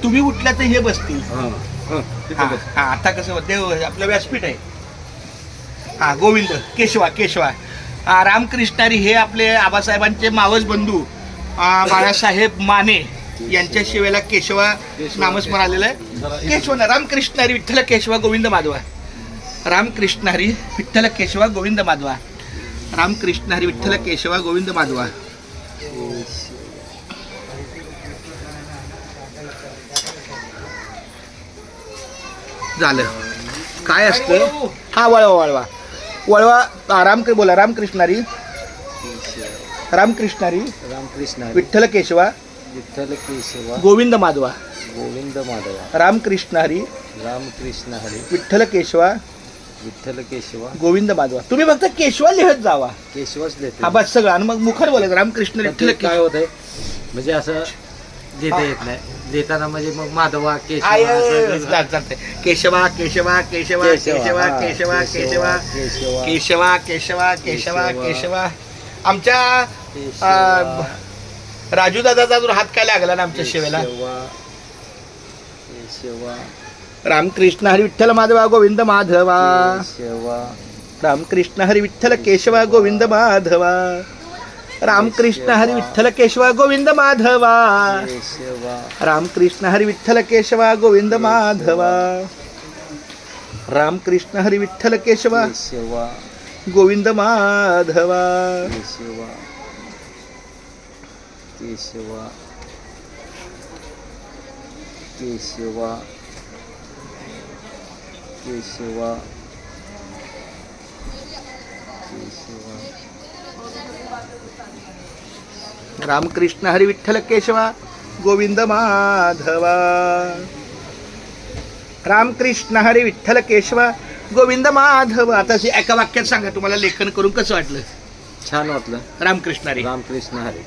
तुम्ही उठल्या तर हे बसतील. हा हा हा, आता कसं देव आपलं व्यासपीठ आहे. हा गोविंद केशवा केशवा रामकृष्णारी हे आपले आबासाहेबांचे मावस बंधू बाळासाहेब माने यांच्या शिवेला केशवा नामस्मरण आलेलं आहे. केशव ना रामकृष्णारी विठ्ठल केशवा गोविंद माधवा. रामकृष्णारी विठ्ठल केशवा गोविंद माधवा. रामकृष्णारी विठ्ठल केशवा गोविंद माधवा. झालं. काय असतं हा वळवा वळवा वळवा बोला रामकृष्णारी रामकृष्णारी रामकृष्ण विठ्ठल केशवा विठ्ठल केशवा गोविंद माधवा. गोविंद माधवा रामकृष्णारी रामकृष्ण हरी विठ्ठल केशवा विठ्ठल केशवा गोविंद माधवा. तुम्ही फक्त केशवा लिहत जावा. केशवच देते हा बस सगळं. आणि मग मुखार बोलायचं रामकृष्ण विठ्ठल काय केशवा. होतंय म्हणजे असं देता येत नाही देताना म्हणजे मग माधवा केशवा आय, असं चालतंय. केशवा केशवा केशवा केशवा केशवा केशवा केशवा केशवा केशवा केशवा. आमच्या राजू दादाचा अजून हात काय लागला ना आमच्या शिवेला. केशवा रामकृष्ण हरी विठ्ठल माधवा गोविंद माधवा. केशवा रामकृष्ण हरी विठ्ठल केशवा गोविंद माधवा. रामकृष्ण हरी विठ्ठल केशवा गोविंद माधवा. केशवा रामकृष्ण हरी विठ्ठल केशवा गोविंद माधवा. रामकृष्ण हरी विठ्ठल केशवा केशवा गोविंद माधवा. केशवा केशवा केशवा केशवा केशवा रामकृष्ण हरी विठ्ठल केशवा गोविंद माधवा. रामकृष्ण हरी विठ्ठल केशवा गोविंद माधव. आता एका वाक्यात सांगा तुम्हाला लेखन करून कसं वाटलं. छान वाटलं. रामकृष्ण हरी रामकृष्ण हरी